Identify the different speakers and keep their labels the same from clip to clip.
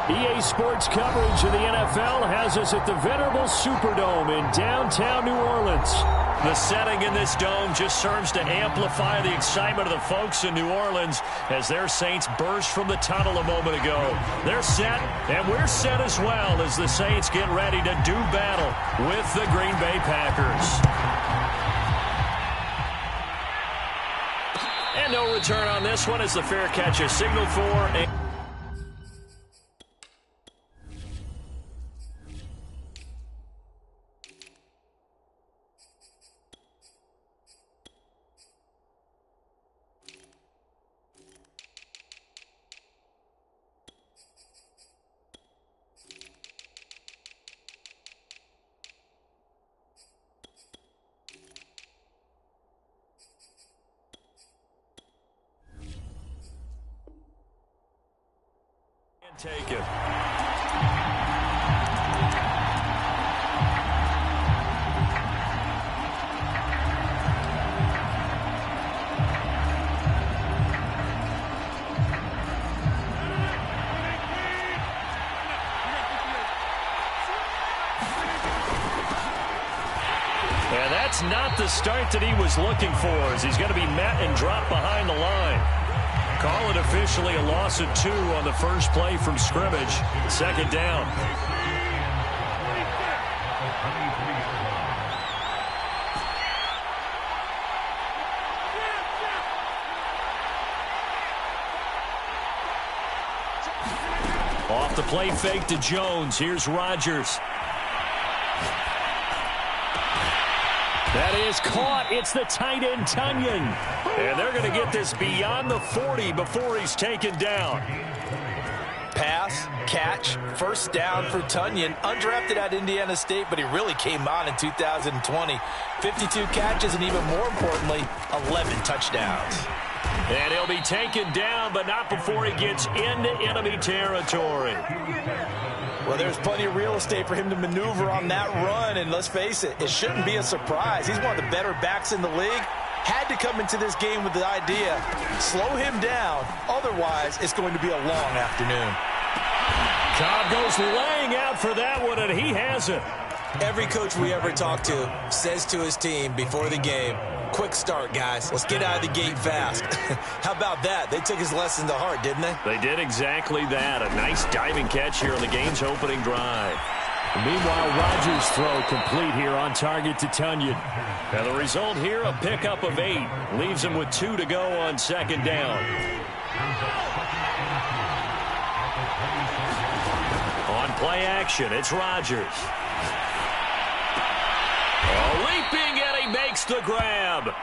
Speaker 1: EA Sports coverage of the NFL has us at the venerable Superdome in downtown New Orleans. The setting in this dome just serves to amplify the excitement of the folks in New Orleans as their Saints burst from the tunnel a moment ago. They're set, and we're set as well as the Saints get ready to do battle with the Green Bay Packers. And no return on this one as the fair catch is signaled for. Taken. And that's not the start that he was looking for, as he's going to be met and dropped behind the line. Call it officially a loss of 2 on the first play from scrimmage. Second down. Off the play fake to Jones. Here's Rodgers. That is caught. It's the tight end, Tunyon. And they're going to get this beyond the 40 before he's taken down.
Speaker 2: Pass, catch, first down for Tunyon. Undrafted at Indiana State, but he really came on in 2020. 52 catches, and even more importantly, 11 touchdowns.
Speaker 1: And he'll be taken down, but not before he gets into enemy territory.
Speaker 2: Well, there's plenty of real estate for him to maneuver on that run, and let's face it, it shouldn't be a surprise. He's one of the better backs in the league. Had to come into this game with the idea, slow him down, otherwise it's going to be a long afternoon.
Speaker 1: Cobb goes laying out for that one, and he has it.
Speaker 3: Every coach we ever talk to says to his team before the game, quick start, guys. Let's get out of the gate fast. How about that? They took his lesson to heart, didn't they?
Speaker 1: They did exactly that. A nice diving catch here on the game's opening drive. Meanwhile, Rodgers' throw complete here on target to Tunyon. And the result here, a pickup of 8. Leaves him with 2 to go on second down. On play action, it's Rodgers. Leaping, and he makes the grab.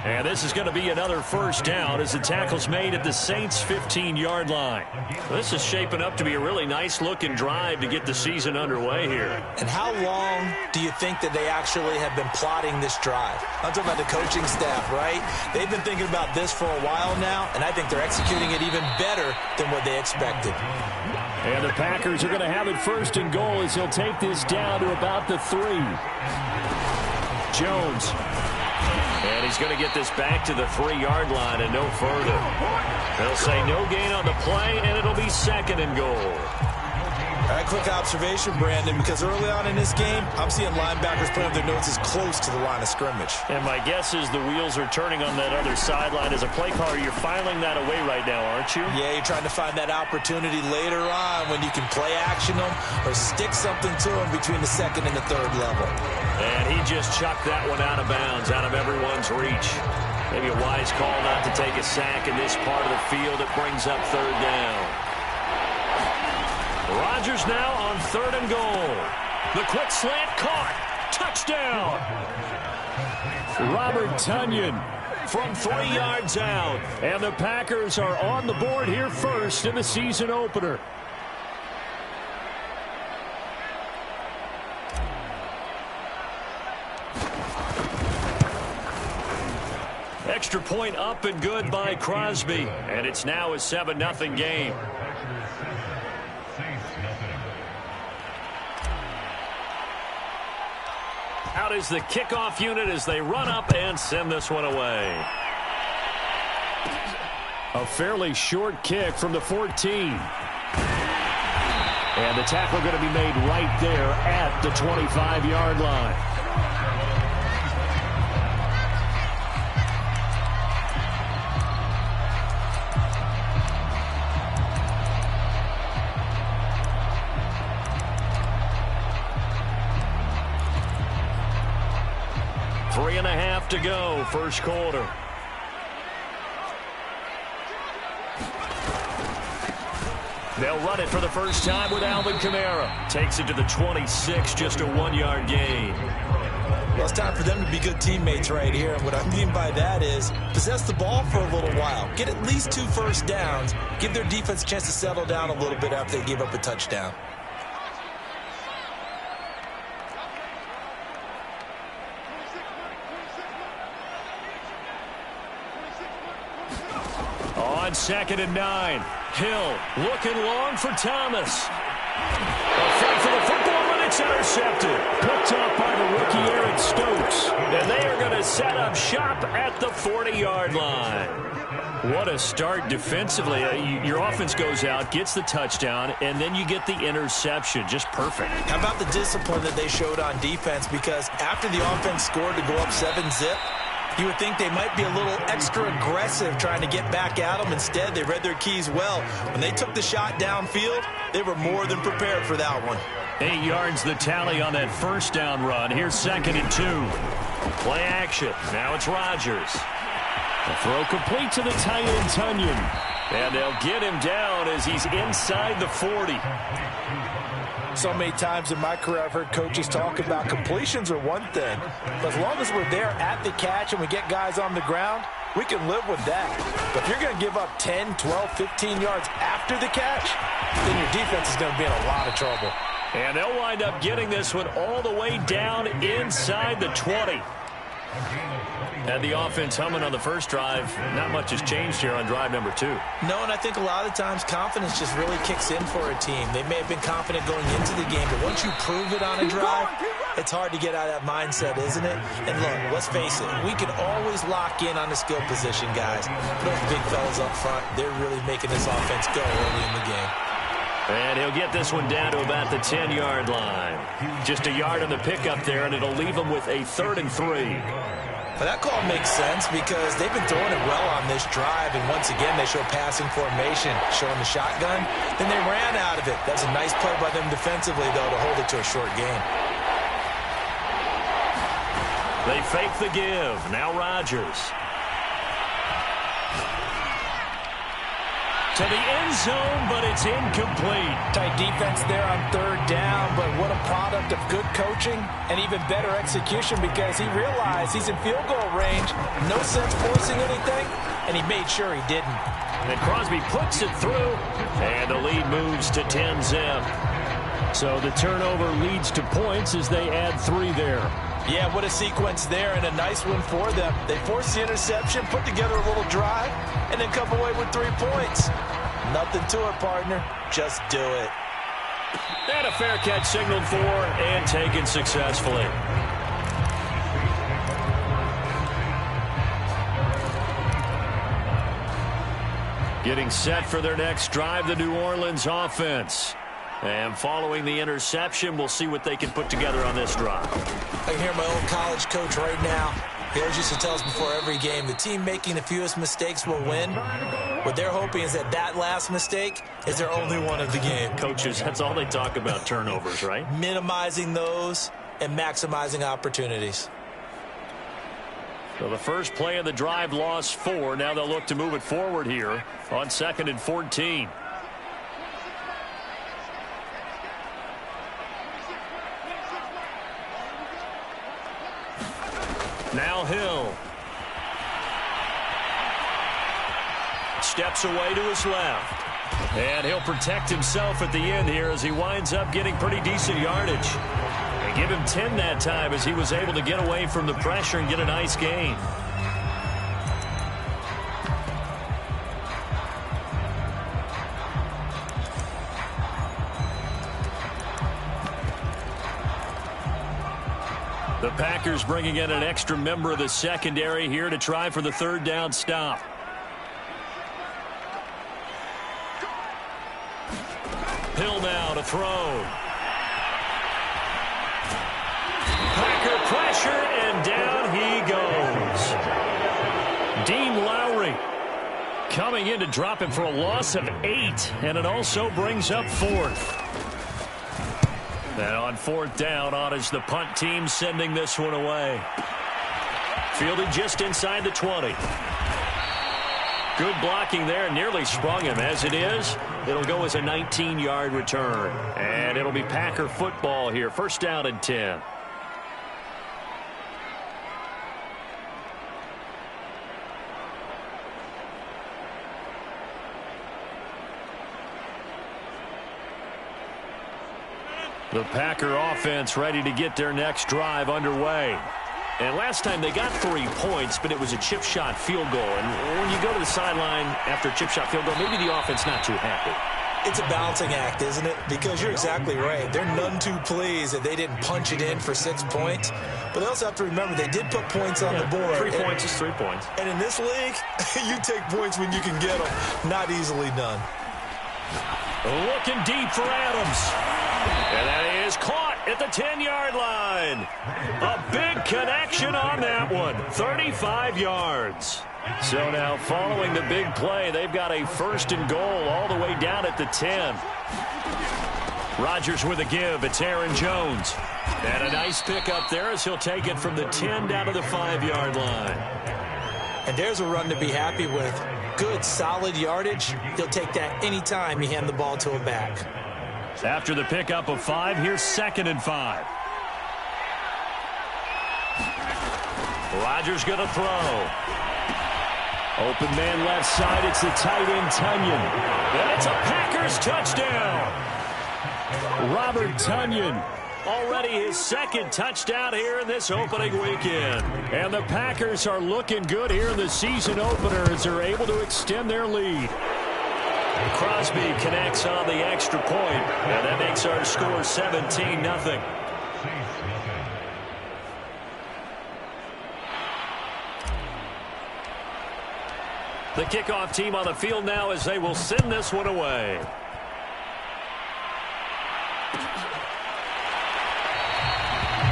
Speaker 1: And this is going to be another first down as the tackle's made at the Saints' 15-yard line. This is shaping up to be a really nice-looking drive to get the season underway here.
Speaker 2: And how long do you think that they actually have been plotting this drive? I'm talking about the coaching staff, right? They've been thinking about this for a while now, and I think they're executing it even better than what they expected.
Speaker 1: And the Packers are going to have it first and goal as he'll take this down to about the 3. Jones. And he's going to get this back to the 3-yard line and no further. They'll say no gain on the play, and it'll be second and goal.
Speaker 2: All right, quick observation, Brandon, because early on in this game, I'm seeing linebackers putting up their notes as close to the line of scrimmage.
Speaker 1: And my guess is the wheels are turning on that other sideline. As a play caller, you're filing that away right now, aren't you?
Speaker 2: Yeah, you're trying to find that opportunity later on when you can play action them or stick something to them between the second and the third level.
Speaker 1: And he just chucked that one out of bounds, out of everyone's reach. Maybe a wise call not to take a sack in this part of the field. It brings up third down. Rodgers now on third and goal. The quick slant caught. Touchdown. Robert Tunyon from 3 yards out. And the Packers are on the board here first in the season opener. Extra point up and good by Crosby. And it's now a 7-0 game. Out is the kickoff unit as they run up and send this one away. A fairly short kick from the 14. And the tackle going to be made right there at the 25-yard line. Three and a half to go, first quarter. They'll run it for the first time with Alvin Kamara. Takes it to the 26, just a 1-yard gain.
Speaker 3: Well, it's time for them to be good teammates right here. And what I mean by that is possess the ball for a little while. Get at least 2 first downs. Give their defense a chance to settle down a little bit after they give up a touchdown.
Speaker 1: On 2nd and 9. Hill looking long for Thomas. A fight for the football, and it's intercepted. Picked up by the rookie Eric Stokes. And they are going to set up shop at the 40-yard line. What a start defensively. Your offense goes out, gets the touchdown, and then you get the interception. Just perfect.
Speaker 3: How about the discipline that they showed on defense? Because after the offense scored to go up 7-zip, you would think they might be a little extra aggressive trying to get back at them. Instead, they read their keys well. When they took the shot downfield, they were more than prepared for that one.
Speaker 1: 8 yards the tally on that first down run. Here's 2nd and 2. Play action. Now it's Rodgers. The throw complete to the tight end, Tunyon. And they'll get him down as he's inside the 40.
Speaker 2: So many times in my career I've heard coaches talk about completions are one thing, but as long as we're there at the catch and we get guys on the ground, we can live with that. But if you're going to give up 10, 12, 15 yards after the catch, then your defense is going to be in a lot of trouble.
Speaker 1: And they'll wind up getting this one all the way down inside the 20. Had the offense humming on the first drive. Not much has changed here on drive number 2.
Speaker 3: No, and I think a lot of times confidence just really kicks in for a team. They may have been confident going into the game, but once you prove it on a drive, it's hard to get out of that mindset, isn't it? And look, let's face it, we can always lock in on the skill position, guys. Those big fellas up front, they're really making this offense go early in the game.
Speaker 1: And he'll get this one down to about the 10-yard line. Just a yard on the pickup there, and it'll leave him with a 3rd and 3.
Speaker 3: Well, that call makes sense because they've been throwing it well on this drive, and once again they show passing formation, showing the shotgun. Then they ran out of it. That's a nice play by them defensively, though, to hold it to a short gain.
Speaker 1: They fake the give. Now Rodgers. To the end zone, but it's incomplete.
Speaker 2: Tight defense there on 3rd down, but what a product of good coaching and even better execution because he realized he's in field goal range. No sense forcing anything, and he made sure he didn't.
Speaker 1: And Crosby puts it through, and the lead moves to 10-zip. So the turnover leads to points as they add 3 there.
Speaker 2: Yeah, what a sequence there and a nice one for them. They forced the interception, put together a little drive, and then come away with 3 points. Nothing to it, partner. Just do it.
Speaker 1: And a fair catch signaled for and taken successfully. Getting set for their next drive, the New Orleans offense. And following the interception, we'll see what they can put together on this drive.
Speaker 3: I can hear my old college coach right now. He always used to tell us before every game, the team making the fewest mistakes will win. What they're hoping is that last mistake is their only one of the game.
Speaker 1: Coaches, that's all they talk about, turnovers, right?
Speaker 3: Minimizing those and maximizing opportunities.
Speaker 1: So the first play of the drive lost 4. Now they'll look to move it forward here on 2nd and 14. Now Hill. Steps away to his left. And he'll protect himself at the end here as he winds up getting pretty decent yardage. And give him 10 that time as he was able to get away from the pressure and get a nice gain. The Packers bringing in an extra member of the secondary here to try for the 3rd down stop. Hill now to the throw. Packer pressure, and down he goes. Dean Lowry coming in to drop him for a loss of 8, and it also brings up 4th. And on 4th down, on is the punt team sending this one away. Fielded just inside the 20. Good blocking there, nearly sprung him. As it is, it'll go as a 19-yard return. And it'll be Packer football here. 1st down and 10. The Packer offense ready to get their next drive underway. And last time they got 3 points, but it was a chip shot field goal. And when you go to the sideline after a chip shot field goal, maybe the offense not too happy.
Speaker 3: It's a balancing act, isn't it? Because you're exactly right. They're none too pleased that they didn't punch it in for 6 points. But they also have to remember they did put points on the board.
Speaker 1: 3 points is 3 points.
Speaker 3: And in this league, you take points when you can get them. Not easily done.
Speaker 1: Looking deep for Adams. And that is caught at the 10-yard line. A big connection on that one. 35 yards. So now following the big play, they've got a 1st and goal all the way down at the 10. Rodgers with a give. It's Aaron Jones. And a nice pick up there as he'll take it from the 10 down to the 5-yard line.
Speaker 3: And there's a run to be happy with. Good, solid yardage. He'll take that anytime you hand the ball to a back.
Speaker 1: After the pickup of 5, here's 2nd and 5. Rodgers going to throw. Open man left side. It's the tight end, Tonyan. And it's a Packers touchdown. Robert Tonyan, already his 2nd touchdown here in this opening weekend. And the Packers are looking good here in the season opener as they're able to extend their lead. Crosby connects on the extra point, and that makes our score 17-0. The kickoff team on the field now as they will send this one away.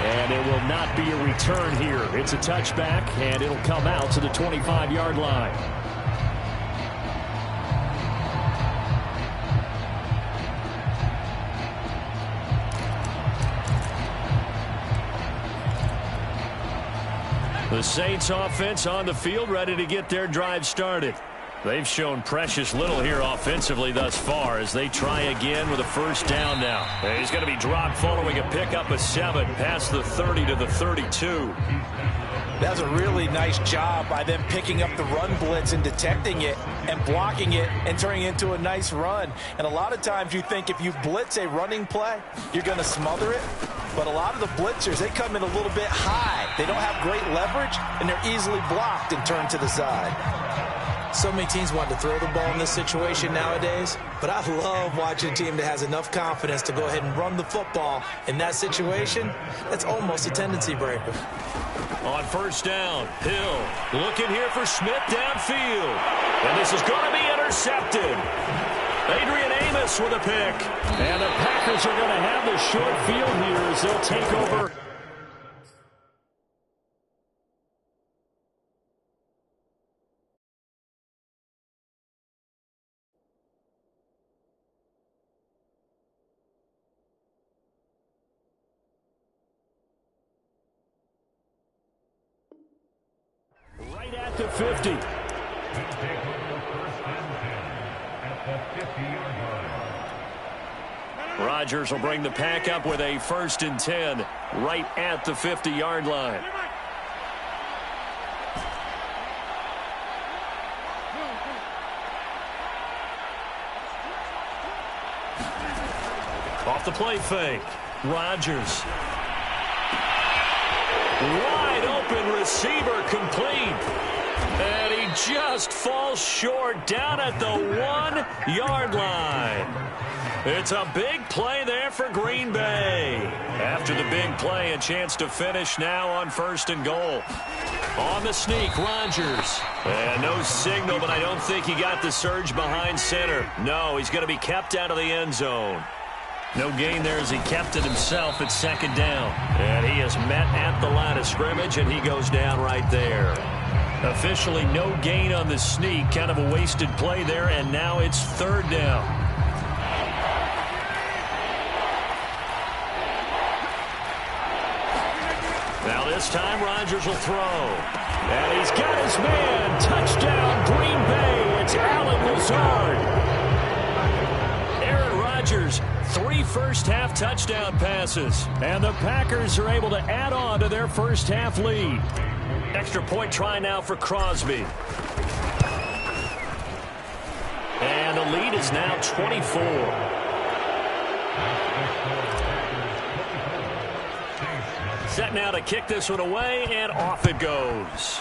Speaker 1: And it will not be a return here. It's a touchback, and it'll come out to the 25-yard line. The Saints offense on the field ready to get their drive started. They've shown precious little here offensively thus far as they try again with a 1st down now. And he's going to be dropped following a pickup of 7 past the 30 to the 32.
Speaker 2: That was a really nice job by them picking up the run blitz and detecting it and blocking it and turning it into a nice run. And a lot of times you think if you blitz a running play, you're going to smother it. But a lot of the blitzers, they come in a little bit high. They don't have great leverage, and they're easily blocked and turned to the side.
Speaker 3: So many teams want to throw the ball in this situation nowadays, but I love watching a team that has enough confidence to go ahead and run the football in that situation. That's almost a tendency breaker.
Speaker 1: On 1st down, Hill looking here for Smith downfield. And this is going to be intercepted. Adrian Amos with a pick. And the Packers are going to have the short field here as they'll take over. Right at the 50. Rodgers will bring the pack up with a 1st and 10 right at the 50-yard line. Off the play fake. Rodgers. Wide open receiver complete. And he just falls short down at the 1-yard line. It's a big play there for Green Bay. After the big play, a chance to finish now on 1st and goal. On the sneak, Rodgers. And no signal, but I don't think he got the surge behind center. No, he's going to be kept out of the end zone. No gain there as he kept it himself at second down. And he is met at the line of scrimmage, and he goes down right there. Officially no gain on the sneak. Kind of a wasted play there, and now it's third down. Now this time Rodgers will throw. And he's got his man. Touchdown, Green Bay. It's Allen Lazard. Aaron Rodgers, 3 first-half touchdown passes. And the Packers are able to add on to their first-half lead. Extra point try now for Crosby. And the lead is now 24. Set now to kick this one away, and off it goes.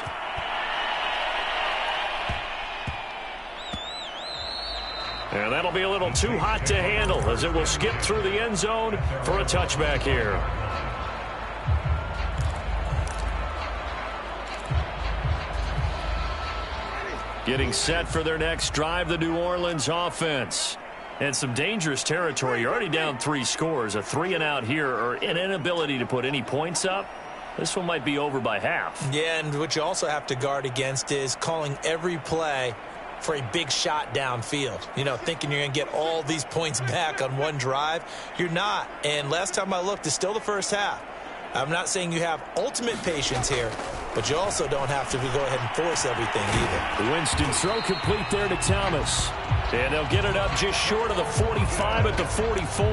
Speaker 1: And that'll be a little too hot to handle as it will skip through the end zone for a touchback here. Getting set for their next drive, the New Orleans offense. And some dangerous territory. You're already down 3 scores. A 3-and-out here, or an inability to put any points up. This one might be over by half. Yeah, and what you also have to guard against is calling every play for a big shot downfield. You know, thinking you're going to get all these points back on one drive. You're not. And last time I looked, it's still the first half. I'm not saying you have ultimate patience here, but you also don't have to go ahead and force everything either. Winston throw complete there to Thomas. And they'll get it up just short of the 45 at the 44.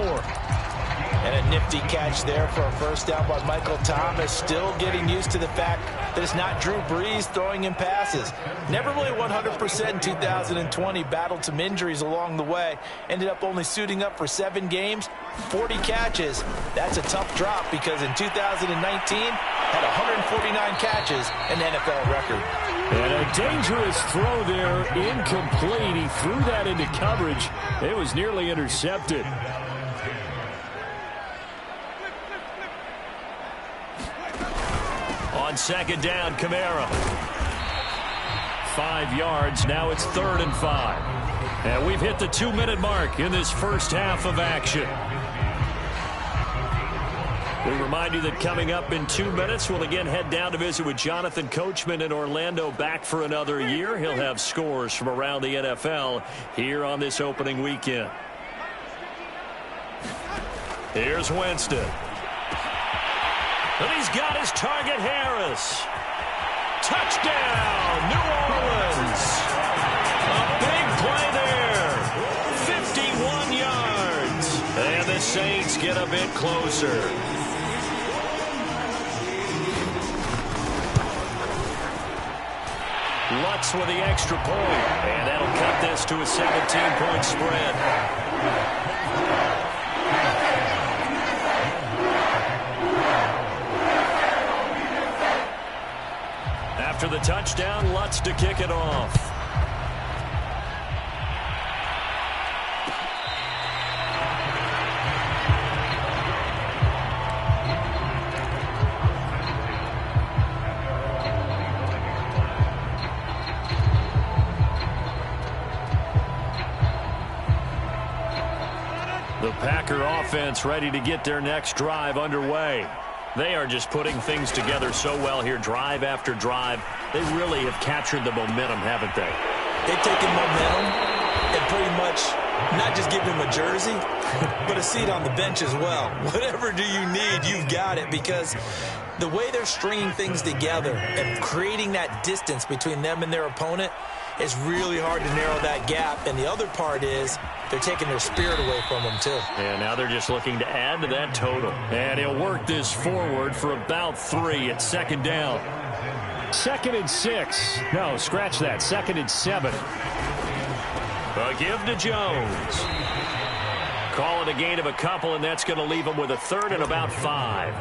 Speaker 1: And a nifty catch there for a first down by Michael Thomas. Still getting used to the fact that it's not Drew Brees throwing him passes. Never really 100% in 2020. Battled some injuries along the way. Ended up only suiting up for 7 games, 40 catches. That's a tough drop because in 2019, had 149 catches, an NFL record. And a dangerous throw there, incomplete. He threw that into coverage. It was nearly intercepted. On second down, Kamara. 5 yards. Now it's 3rd and 5. And we've hit the 2-minute mark in this first half of action. We remind you that coming up in 2 minutes, we'll again head down to visit with Jonathan Coachman in Orlando, back for another year. He'll have scores from around the NFL here on this opening weekend. Here's Winston. And he's got his target, Harris. Touchdown, New Orleans. A big play there. 51 yards. And the Saints get a bit closer. Lutz with the extra point. And that'll cut this to a 17-point spread. After the touchdown, Lutz to kick it off. The Packer offense ready to get their next drive underway. They are just putting things together so well here, drive after drive. They really have captured the momentum, haven't they? They've taken momentum and pretty much not just given him a jersey, but a seat on the bench as well. Whatever do you need, you've got it, because the way they're stringing things together and creating that distance between them and their opponent is really hard to narrow that gap. And the other part is they're taking their spirit away from them, too. And now they're just looking to add to that total. And he'll work this forward for about 3 at second down. 2nd and 6. No, scratch that. 2nd and 7. A give to Jones. Call it a gain of a couple, and that's going to leave him with a 3rd and about 5.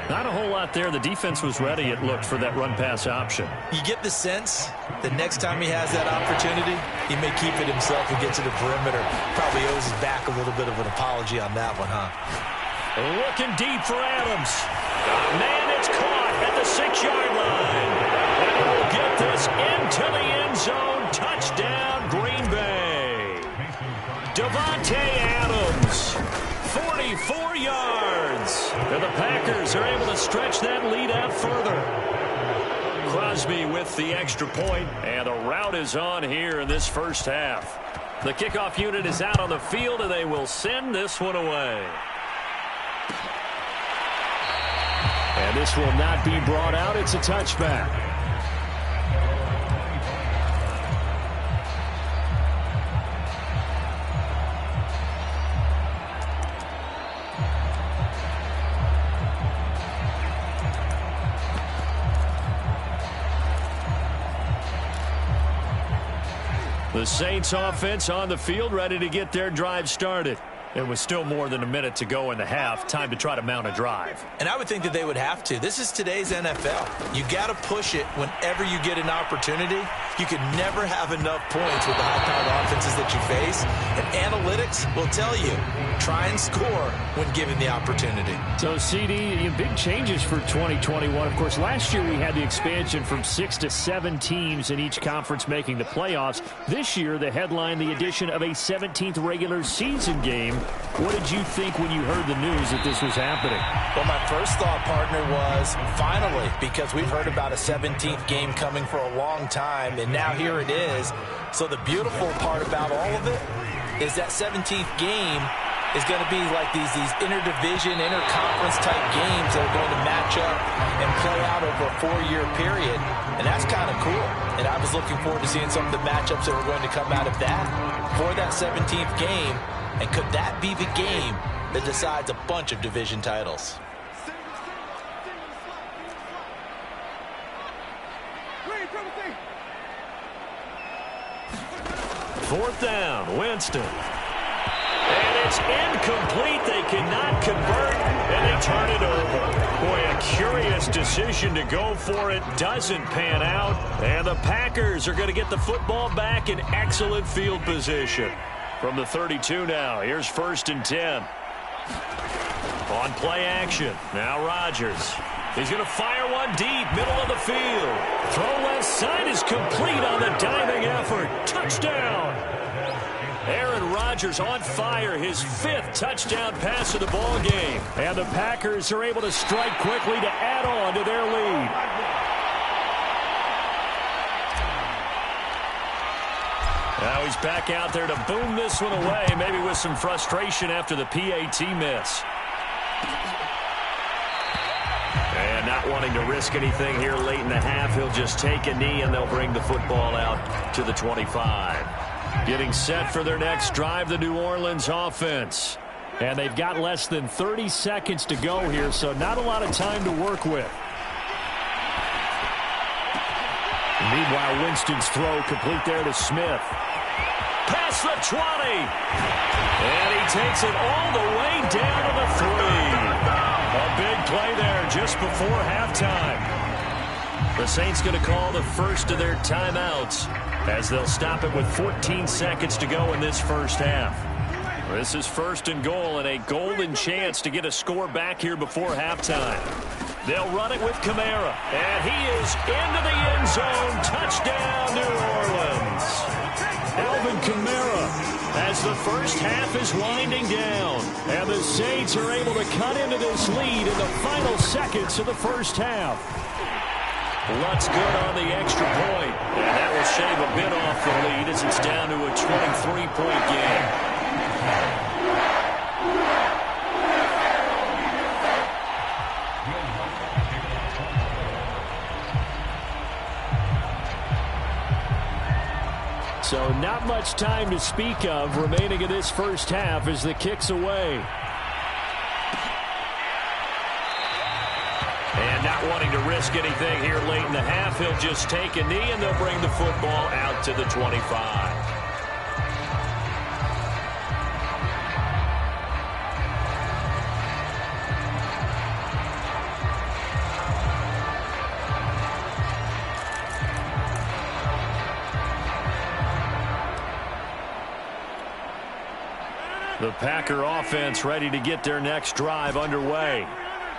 Speaker 1: Not a whole lot there. The defense was ready, it looked, for that run-pass option. You get the sense that next time he has that opportunity, he may keep it himself and get to the perimeter. Probably owes his back a little bit of an apology on that one, huh? Looking deep for Adams. Man, it's caught at the 6-yard line. And we'll get this into the end zone. Touchdown, Green Bay. Davante Adams, 40 44 yards. And the Packers are able to stretch that lead out further. Crosby with the extra point, and the rout is on here in this first half. The kickoff unit is out on the field, and they will send this one away. And this will not be brought out. It's a touchback. The Saints offense on the field, ready to get their drive started. It was still more than a minute to go in the half. Time to try to mount a drive.
Speaker 3: And I would think that they would have to. This is today's NFL. You got to push it whenever you get an opportunity. You can never have enough points with the high-powered offenses that you face. And analytics will tell you, try and score when given the opportunity.
Speaker 1: So, CD, big changes for 2021. Of course, last year we had the expansion from 6 to 7 teams in each conference making the playoffs. This year, the headline, the addition of a 17th regular season game. What did you think when you heard the news that this was happening?
Speaker 3: Well, my first thought, partner, was finally, because we've heard about a 17th game coming for a long time, and now here it is. So the beautiful part about all of it is that 17th game is going to be like these interdivision, interconference type games that are going to match up and play out over a 4-year period. And that's kind of cool. And I was looking forward to seeing some of the matchups that were going to come out of that for that 17th game. And could that be the game that decides a bunch of division titles?
Speaker 1: Fourth down, Winston. And it's incomplete. They cannot convert, and they turn it over. Boy, a curious decision to go for it. Doesn't pan out. And the Packers are going to get the football back in excellent field position. From the 32 now, here's 1st and 10. On play action, now Rodgers. He's going to fire one deep, middle of the field. Throw left side is complete on the diving effort. Touchdown! Aaron Rodgers on fire, his 5th touchdown pass of the ball game. And the Packers are able to strike quickly to add on to their lead. Now he's back out there to boom this one away, maybe with some frustration after the PAT miss. And not wanting to risk anything here late in the half, he'll just take a knee and they'll bring the football out to the 25. Getting set for their next drive, the New Orleans offense. And they've got less than 30 seconds to go here, so not a lot of time to work with. Meanwhile, Winston's throw complete there to Smith. Past the 20. And he takes it all the way down to the 3. A big play there just before halftime. The Saints going to call the first of their timeouts as they'll stop it with 14 seconds to go in this first half. This is 1st and goal and a golden chance to get a score back here before halftime. They'll run it with Kamara, and he is into the end zone. Touchdown, New Orleans. Alvin Kamara, as the first half is winding down, and the Saints are able to cut into this lead in the final seconds of the first half. Lutz good on the extra point, and that will shave a bit off the lead as it's down to a 23-point game. So not much time to speak of remaining in this first half as the kick's away. And not wanting to risk anything here late in the half, he'll just take a knee and they'll bring the football out to the 25. The Packer offense ready to get their next drive underway.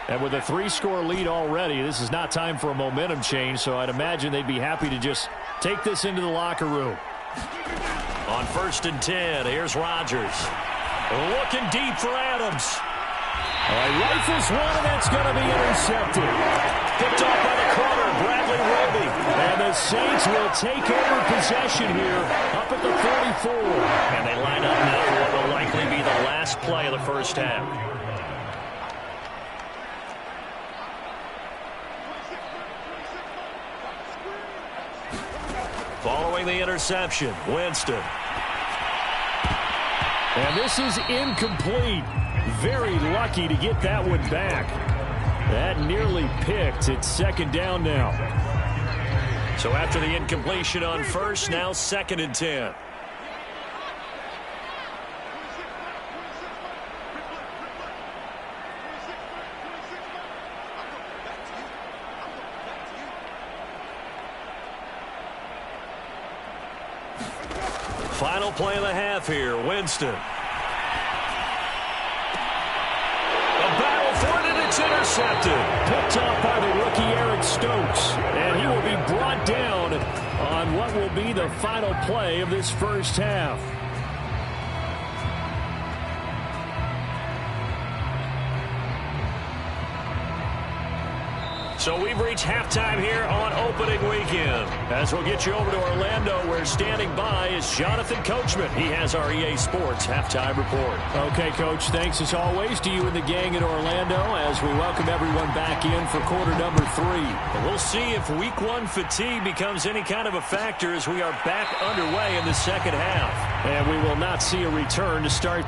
Speaker 1: And with a 3-score lead already, this is not time for a momentum change, so I'd imagine they'd be happy to just take this into the locker room. On 1st and 10, here's Rodgers. Looking deep for Adams. Rifles one, and that's going to be intercepted. Picked off by the corner, Bradley Roby. And the Saints will take over possession here up at the 44. And they line up now for what will likely be the last play of the first half. Following the interception, Winston. And this is incomplete. Very lucky to get that one back. That nearly picked. It's second down now. So after the incompletion on first, now 2nd and 10. Final play of the half here, Winston. It's intercepted. Picked off by the rookie Eric Stokes. And he will be brought down on what will be the final play of this first half. So we've reached halftime here on opening weekend. As we'll get you over to Orlando, where standing by is Jonathan Coachman. He has our EA Sports halftime report. Okay, Coach, thanks as always to you and the gang in Orlando as we welcome everyone back in for quarter number 3. And we'll see if week 1 fatigue becomes any kind of a factor as we are back underway in the second half. And we will not see a return to start